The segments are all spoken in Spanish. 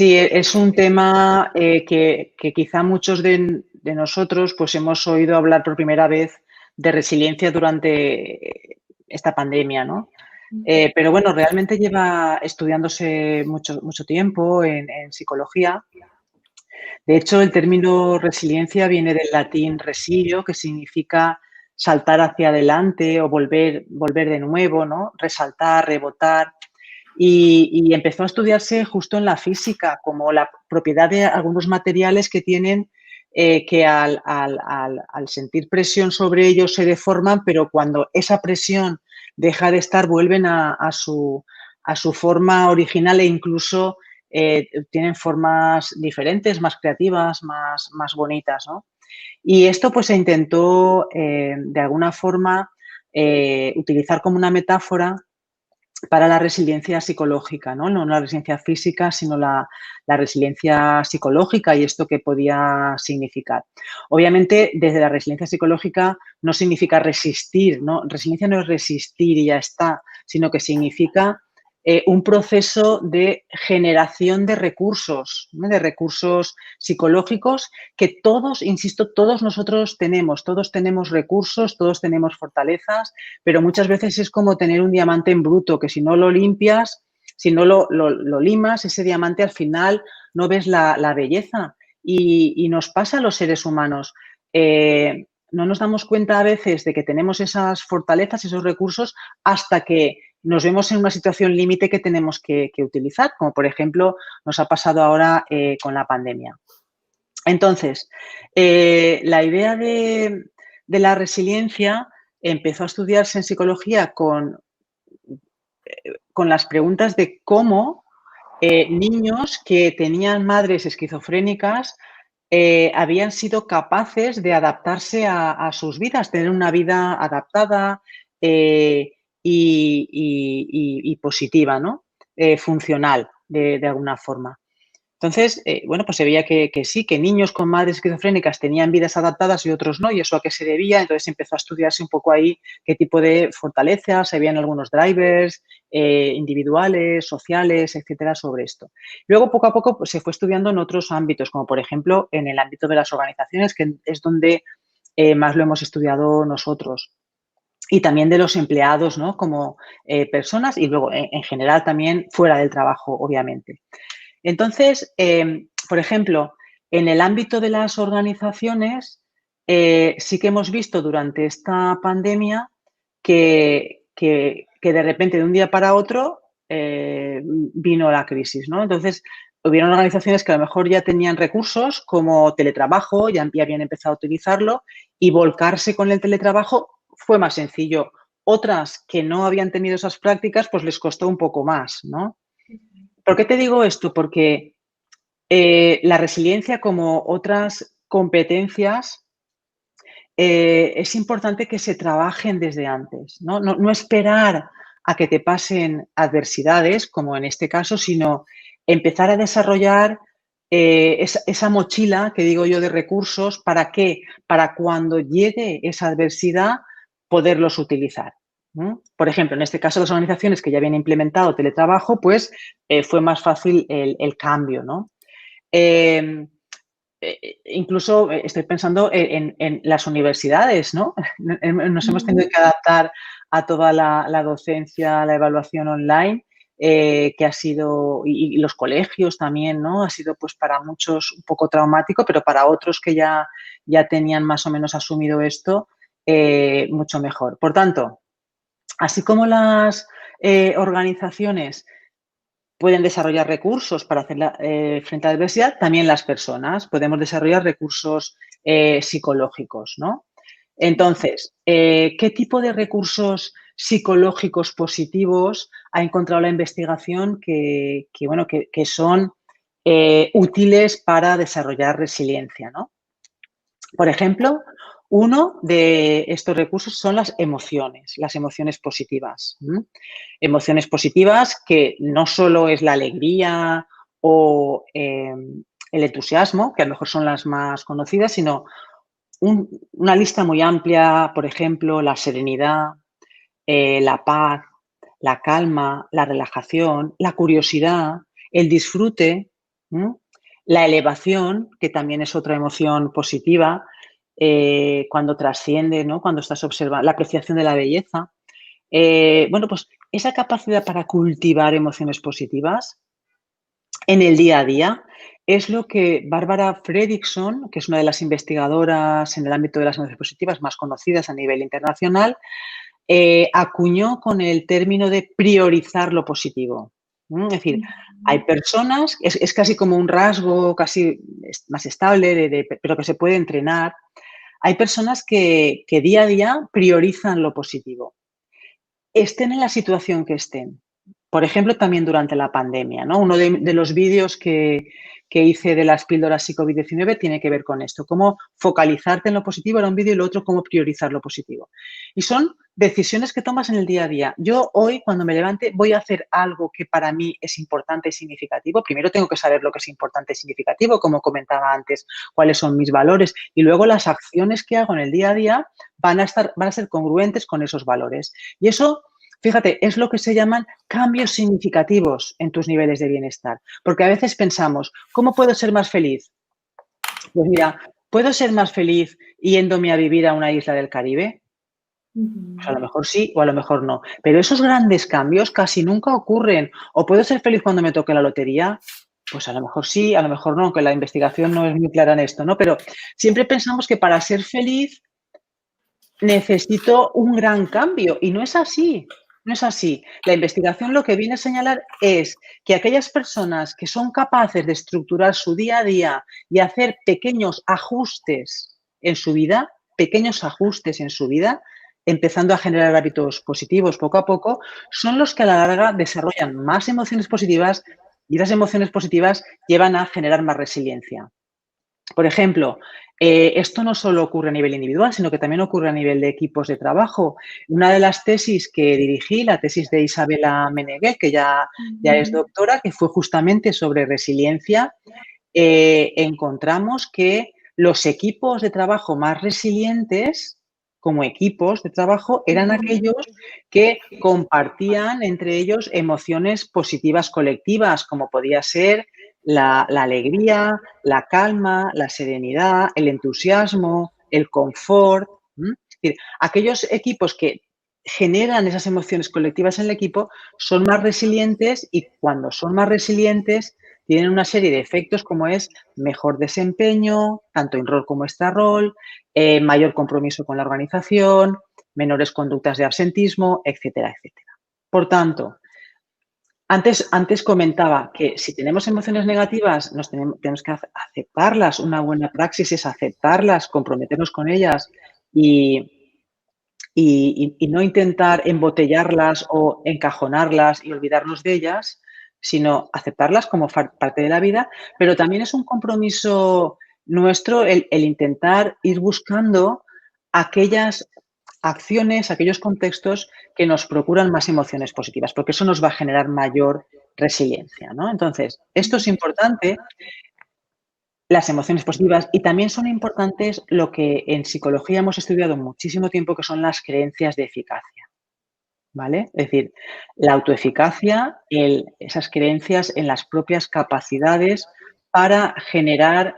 Sí, es un tema que quizá muchos de nosotros pues hemos oído hablar por primera vez de resiliencia durante esta pandemia, ¿no? Ujú. Pero bueno, realmente lleva estudiándose mucho tiempo en psicología. De hecho, el término resiliencia viene del latín resilio, que significa saltar hacia adelante o volver de nuevo, ¿no? Resaltar, rebotar. Y empezó a estudiarse justo en la física, como la propiedad de algunos materiales que tienen que al sentir presión sobre ellos se deforman, pero cuando esa presión deja de estar, vuelven a su forma original e incluso tienen formas diferentes, más creativas, más bonitas, ¿no? Y esto pues se intentó de alguna forma utilizar como una metáfora para la resiliencia psicológica, ¿no? No la resiliencia física, sino la resiliencia psicológica y esto que podía significar. Obviamente, desde la resiliencia psicológica no significa resistir, ¿no? Resiliencia no es resistir y ya está, sino que significa un proceso de generación de recursos, ¿no? De recursos psicológicos que todos, insisto, todos tenemos recursos, todos tenemos fortalezas, pero muchas veces es como tener un diamante en bruto, que si no lo limpias, si no lo limas, ese diamante al final no ves la belleza. Y nos pasa a los seres humanos. No nos damos cuenta a veces de que tenemos esas fortalezas, esos recursos, hasta que nos vemos en una situación límite que tenemos que utilizar, como por ejemplo nos ha pasado ahora con la pandemia. Entonces, la idea de la resiliencia empezó a estudiarse en psicología con las preguntas de cómo niños que tenían madres esquizofrénicas habían sido capaces de adaptarse a sus vidas, tener una vida adaptada y positiva, ¿no? Funcional, de alguna forma. Entonces, bueno, pues se veía que sí, que niños con madres esquizofrénicas tenían vidas adaptadas y otros no, y eso a qué se debía. Entonces empezó a estudiarse un poco ahí qué tipo de fortalezas, se veían algunos drivers individuales, sociales, etcétera, sobre esto. Luego, poco a poco, pues, se fue estudiando en otros ámbitos, como por ejemplo en el ámbito de las organizaciones, que es donde más lo hemos estudiado nosotros. Y también de los empleados, ¿no? Como personas y luego en general también fuera del trabajo, obviamente. Entonces, por ejemplo, en el ámbito de las organizaciones, sí que hemos visto durante esta pandemia que de repente, de un día para otro, vino la crisis, ¿no? Entonces, hubieron organizaciones que a lo mejor ya tenían recursos como teletrabajo, ya habían empezado a utilizarlo, y volcarse con el teletrabajo fue más sencillo. Otras que no habían tenido esas prácticas, pues les costó un poco más, ¿no? ¿Por qué te digo esto? Porque la resiliencia, como otras competencias, es importante que se trabajen desde antes, ¿no? No esperar a que te pasen adversidades, como en este caso, sino empezar a desarrollar esa mochila que digo yo de recursos. ¿Para qué? Para cuando llegue esa adversidad poderlos utilizar, ¿no? Por ejemplo, en este caso, las organizaciones que ya habían implementado teletrabajo, pues fue más fácil el cambio, ¿no? Incluso estoy pensando en las universidades, ¿no? Nos hemos tenido que adaptar a toda la docencia, la evaluación online, que ha sido, y los colegios también, ¿no? Ha sido pues para muchos un poco traumático, pero para otros que ya tenían más o menos asumido esto, mucho mejor. Por tanto, así como las organizaciones pueden desarrollar recursos para hacer frente a la adversidad, también las personas podemos desarrollar recursos psicológicos, ¿no? Entonces, ¿qué tipo de recursos psicológicos positivos ha encontrado la investigación que son útiles para desarrollar resiliencia, ¿no? Por ejemplo, uno de estos recursos son las emociones positivas. Emociones positivas que no solo es la alegría o el entusiasmo, que a lo mejor son las más conocidas, sino una lista muy amplia, por ejemplo, la serenidad, la paz, la calma, la relajación, la curiosidad, el disfrute, ¿m? La elevación, que también es otra emoción positiva, cuando trasciende, ¿no? Cuando estás observando la apreciación de la belleza. Bueno, pues esa capacidad para cultivar emociones positivas en el día a día es lo que Bárbara Fredrickson, que es una de las investigadoras en el ámbito de las emociones positivas más conocidas a nivel internacional, acuñó con el término de priorizar lo positivo. Es decir, hay personas, es casi como un rasgo casi más estable, pero que se puede entrenar. Hay personas que día a día priorizan lo positivo, estén en la situación que estén. Por ejemplo, también durante la pandemia, ¿no? Uno de los vídeos que hice de las píldoras psico-COVID-19 tiene que ver con esto, cómo focalizarte en lo positivo era un vídeo y lo otro, cómo priorizar lo positivo. Y son decisiones que tomas en el día a día. Yo hoy, cuando me levante, voy a hacer algo que para mí es importante y significativo. Primero tengo que saber lo que es importante y significativo, como comentaba antes, cuáles son mis valores, y luego las acciones que hago en el día a día van a ser congruentes con esos valores. Y eso, fíjate, es lo que se llaman cambios significativos en tus niveles de bienestar. Porque a veces pensamos, ¿cómo puedo ser más feliz? Pues mira, ¿puedo ser más feliz yéndome a vivir a una isla del Caribe? Pues a lo mejor sí o a lo mejor no. Pero esos grandes cambios casi nunca ocurren. ¿O puedo ser feliz cuando me toque la lotería? Pues a lo mejor sí, a lo mejor no, aunque la investigación no es muy clara en esto, ¿no? Pero siempre pensamos que para ser feliz necesito un gran cambio y no es así, no es así. La investigación lo que viene a señalar es que aquellas personas que son capaces de estructurar su día a día y hacer pequeños ajustes en su vida, empezando a generar hábitos positivos poco a poco, son los que a la larga desarrollan más emociones positivas y esas emociones positivas llevan a generar más resiliencia. Por ejemplo, esto no solo ocurre a nivel individual, sino que también ocurre a nivel de equipos de trabajo. Una de las tesis que dirigí, la tesis de Isabela Meneguel, que ya es doctora, que fue justamente sobre resiliencia, encontramos que los equipos de trabajo más resilientes, como equipos de trabajo, eran aquellos que compartían entre ellos emociones positivas colectivas, como podía ser la alegría, la calma, la serenidad, el entusiasmo, el confort. Es decir, aquellos equipos que generan esas emociones colectivas en el equipo son más resilientes y cuando son más resilientes tienen una serie de efectos como es mejor desempeño, tanto en rol como extra-rol, mayor compromiso con la organización, menores conductas de absentismo, etcétera, etcétera. Por tanto, antes comentaba que si tenemos emociones negativas, tenemos que aceptarlas. Una buena praxis es aceptarlas, comprometernos con ellas y no intentar embotellarlas o encajonarlas y olvidarnos de ellas, sino aceptarlas como parte de la vida, pero también es un compromiso nuestro el intentar ir buscando aquellas acciones, aquellos contextos que nos procuran más emociones positivas, porque eso nos va a generar mayor resiliencia, ¿no? Entonces, esto es importante, las emociones positivas, y también son importantes lo que en psicología hemos estudiado muchísimo tiempo, que son las creencias de eficacia, ¿vale? Es decir, la autoeficacia, esas creencias en las propias capacidades para generar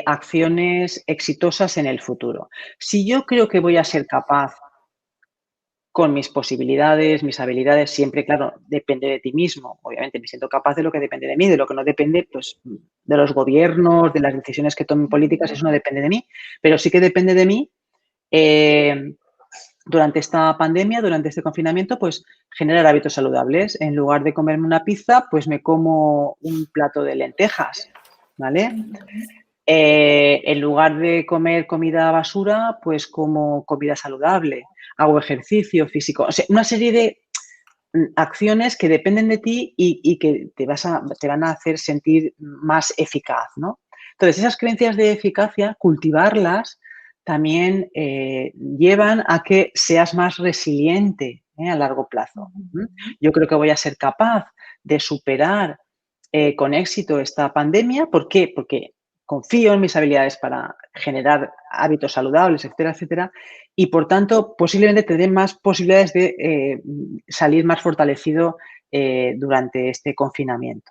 acciones exitosas en el futuro. Si yo creo que voy a ser capaz con mis posibilidades, mis habilidades, siempre, claro, depende de ti mismo. Obviamente me siento capaz de lo que depende de mí, de lo que no depende, pues, de los gobiernos, de las decisiones que tomen políticas, eso no depende de mí, pero sí que depende de mí, durante esta pandemia, durante este confinamiento, pues, generar hábitos saludables. En lugar de comerme una pizza, pues me como un plato de lentejas, ¿vale? En lugar de comer comida basura, pues como comida saludable, hago ejercicio físico, o sea, una serie de acciones que dependen de ti y que te van a hacer sentir más eficaz, ¿no? Entonces, esas creencias de eficacia, cultivarlas, también llevan a que seas más resiliente a largo plazo. Yo creo que voy a ser capaz de superar con éxito esta pandemia. ¿Por qué? Porque confío en mis habilidades para generar hábitos saludables, etcétera, etcétera, y por tanto posiblemente tendré más posibilidades de salir más fortalecido durante este confinamiento.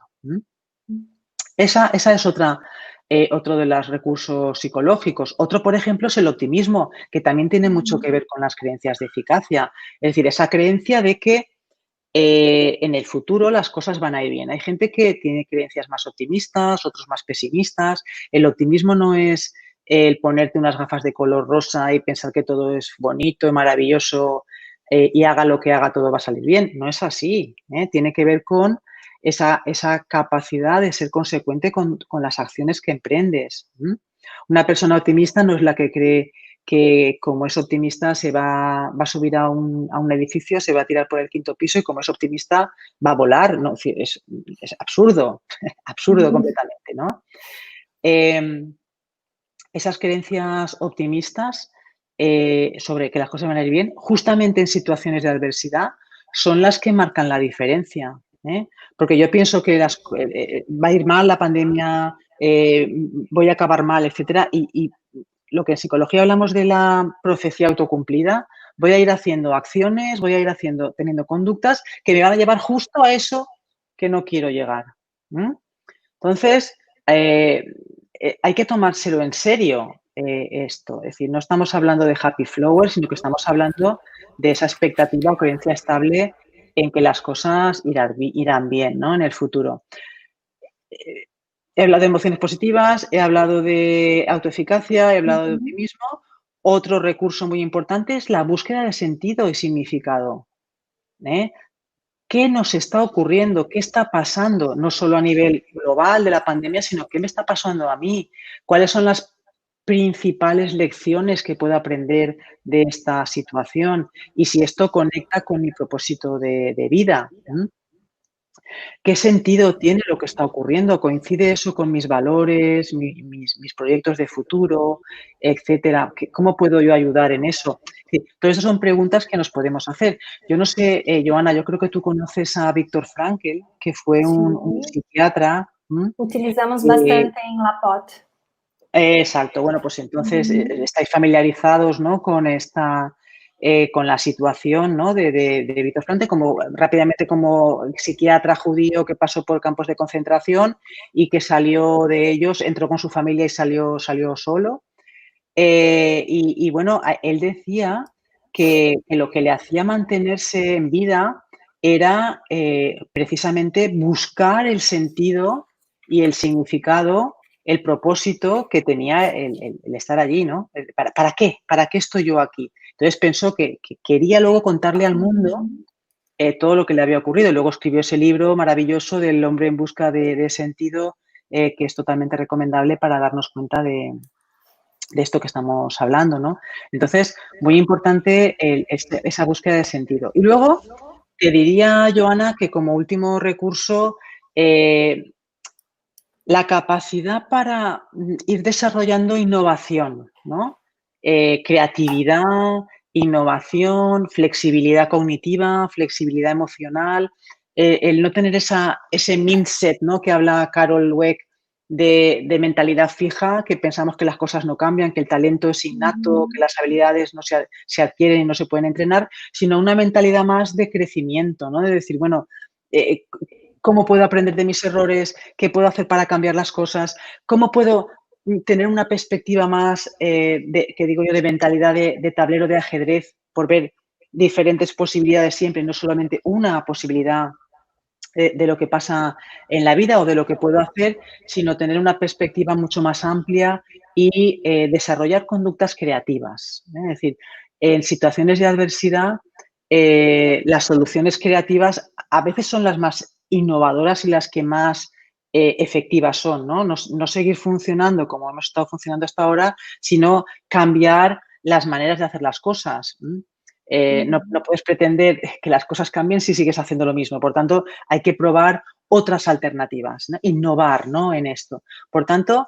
Esa es otro de los recursos psicológicos. Otro, por ejemplo, es el optimismo, que también tiene mucho que ver con las creencias de eficacia. Es decir, esa creencia de que en el futuro las cosas van a ir bien. Hay gente que tiene creencias más optimistas, otros más pesimistas. El optimismo no es el ponerte unas gafas de color rosa y pensar que todo es bonito y maravilloso y haga lo que haga, todo va a salir bien. No es así. Tiene que ver con esa capacidad de ser consecuente con las acciones que emprendes. Una persona optimista no es la que cree que como es optimista se va a subir a un edificio, se va a tirar por el quinto piso y como es optimista va a volar. No, es absurdo, absurdo completamente, ¿no? Esas creencias optimistas sobre que las cosas van a ir bien, justamente en situaciones de adversidad, son las que marcan la diferencia. Porque yo pienso que va a ir mal la pandemia, voy a acabar mal, etcétera, y lo que en psicología hablamos de la profecía autocumplida, voy a ir haciendo acciones, voy a ir teniendo conductas que me van a llevar justo a eso que no quiero llegar. Entonces, hay que tomárselo en serio esto. Es decir, no estamos hablando de happy flower, sino que estamos hablando de esa expectativa o creencia estable en que las cosas irán bien, ¿no? En el futuro. He hablado de emociones positivas, he hablado de autoeficacia, he hablado de optimismo. Otro recurso muy importante es la búsqueda de sentido y significado. ¿Qué nos está ocurriendo? ¿Qué está pasando? No solo a nivel global de la pandemia, sino qué me está pasando a mí. ¿Cuáles son las principales lecciones que puedo aprender de esta situación? Y si esto conecta con mi propósito de vida. ¿Qué sentido tiene lo que está ocurriendo? ¿Coincide eso con mis valores, mis proyectos de futuro, etcétera? ¿Cómo puedo yo ayudar en eso? Todas esas son preguntas que nos podemos hacer. Yo no sé, Joana, yo creo que tú conoces a Viktor Frankl, que fue un psiquiatra. Utilizamos bastante en la POT. Exacto. Bueno, pues entonces estáis familiarizados, ¿no? Con la situación, ¿no? de Viktor Frankl, rápidamente como psiquiatra judío que pasó por campos de concentración y que salió de ellos, entró con su familia y salió solo. Y bueno, él decía que lo que le hacía mantenerse en vida era precisamente buscar el sentido y el significado, el propósito que tenía el estar allí, ¿no? ¿Para qué? ¿Para qué estoy yo aquí? Entonces pensó que quería luego contarle al mundo todo lo que le había ocurrido. Y luego escribió ese libro maravilloso del hombre en busca de sentido, que es totalmente recomendable para darnos cuenta de esto que estamos hablando, ¿no? Entonces, muy importante esa búsqueda de sentido. Y luego, te diría, Joana, que como último recurso, la capacidad para ir desarrollando innovación, ¿no? Creatividad, innovación, flexibilidad cognitiva, flexibilidad emocional, el no tener ese mindset, ¿no? Que habla Carol Dweck de mentalidad fija, que pensamos que las cosas no cambian, que el talento es innato, que las habilidades no se adquieren y no se pueden entrenar, sino una mentalidad más de crecimiento, ¿no? De decir, bueno, ¿cómo puedo aprender de mis errores? ¿Qué puedo hacer para cambiar las cosas? ¿Cómo puedo tener una perspectiva más, que digo yo, de mentalidad de tablero de ajedrez, por ver diferentes posibilidades siempre, no solamente una posibilidad de lo que pasa en la vida o de lo que puedo hacer, sino tener una perspectiva mucho más amplia y desarrollar conductas creativas? Es decir, en situaciones de adversidad, las soluciones creativas a veces son las más innovadoras y las que más efectivas son, ¿no? No seguir funcionando como hemos estado funcionando hasta ahora, sino cambiar las maneras de hacer las cosas. No puedes pretender que las cosas cambien si sigues haciendo lo mismo. Por tanto, hay que probar otras alternativas, ¿no? Innovar, ¿no? En esto. Por tanto,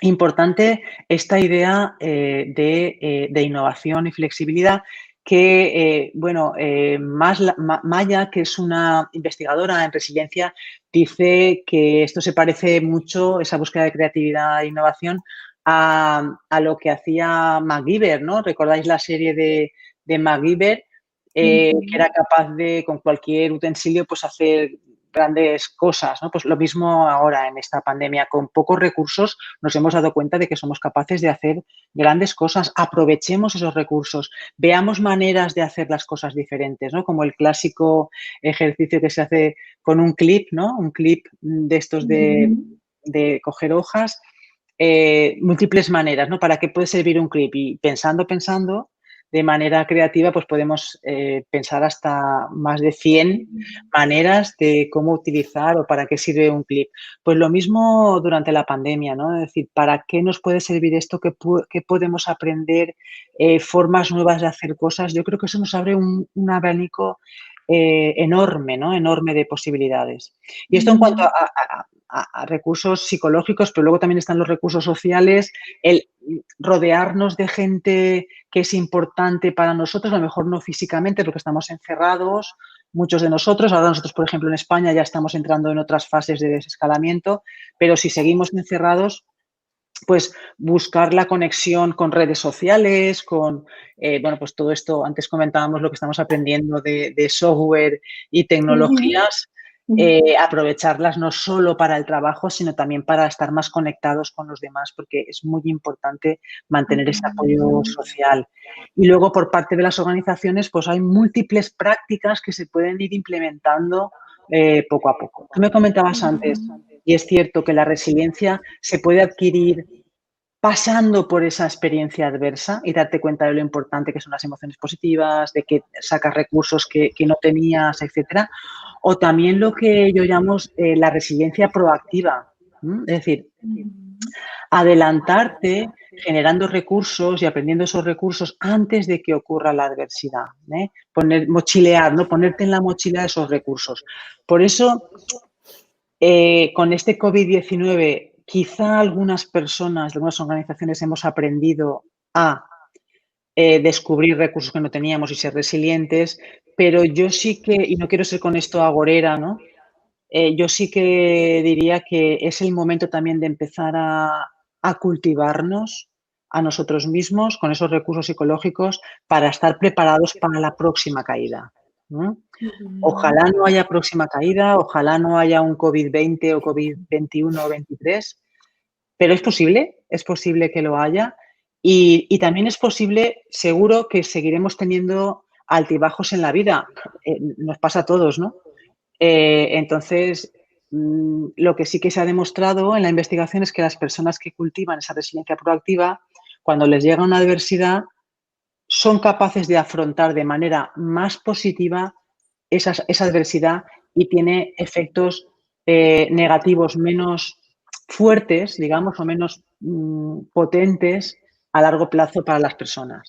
importante esta idea de innovación y flexibilidad que, Maya, que es una investigadora en resiliencia, dice que esto se parece mucho, esa búsqueda de creatividad e innovación, a lo que hacía MacGyver, ¿no? ¿Recordáis la serie de MacGyver? Que era capaz de, con cualquier utensilio, pues hacer grandes cosas, ¿no? Pues lo mismo ahora en esta pandemia, con pocos recursos nos hemos dado cuenta de que somos capaces de hacer grandes cosas. Aprovechemos esos recursos, veamos maneras de hacer las cosas diferentes, ¿no? Como el clásico ejercicio que se hace con un clip, ¿no? Un clip de estos de coger hojas, múltiples maneras, ¿no? ¿Para qué puede servir un clip? Y pensando, de manera creativa, pues podemos pensar hasta más de 100 maneras de cómo utilizar o para qué sirve un clip. Pues lo mismo durante la pandemia, ¿no? Es decir, ¿para qué nos puede servir esto? ¿Qué podemos aprender? Formas nuevas de hacer cosas. Yo creo que eso nos abre un abanico enorme, ¿no? Enorme de posibilidades. Y esto en cuanto a recursos psicológicos, pero luego también están los recursos sociales, el rodearnos de gente que es importante para nosotros, a lo mejor no físicamente porque estamos encerrados, muchos de nosotros. Ahora nosotros, por ejemplo, en España ya estamos entrando en otras fases de desescalamiento, pero si seguimos encerrados, pues buscar la conexión con redes sociales, con, bueno, pues todo esto, antes comentábamos lo que estamos aprendiendo de software y tecnologías, aprovecharlas no solo para el trabajo, sino también para estar más conectados con los demás, porque es muy importante mantener ese apoyo social. Y luego, por parte de las organizaciones, pues hay múltiples prácticas que se pueden ir implementando poco a poco. Tú me comentabas antes, y es cierto que la resiliencia se puede adquirir pasando por esa experiencia adversa y darte cuenta de lo importante que son las emociones positivas, de que sacas recursos que no tenías, etcétera. O también lo que yo llamo la resiliencia proactiva. Es decir, adelantarte generando recursos y aprendiendo esos recursos antes de que ocurra la adversidad. Mochilear, ¿no? Ponerte en la mochila de esos recursos. Por eso, con este COVID-19, quizá algunas personas, algunas organizaciones hemos aprendido a descubrir recursos que no teníamos y ser resilientes, pero yo sí que, y no quiero ser con esto agorera, ¿no? Yo sí que diría que es el momento también de empezar a cultivarnos a nosotros mismos con esos recursos psicológicos para estar preparados para la próxima caída, ¿no? Ojalá no haya próxima caída, ojalá no haya un COVID-20 o COVID-21 o 23, pero es posible que lo haya y también es posible, seguro que seguiremos teniendo altibajos en la vida, nos pasa a todos, ¿no? Entonces, lo que sí que se ha demostrado en la investigación es que las personas que cultivan esa resiliencia proactiva, cuando les llega una adversidad, son capaces de afrontar de manera más positiva esa adversidad y tiene efectos negativos menos fuertes, digamos, o menos potentes a largo plazo para las personas.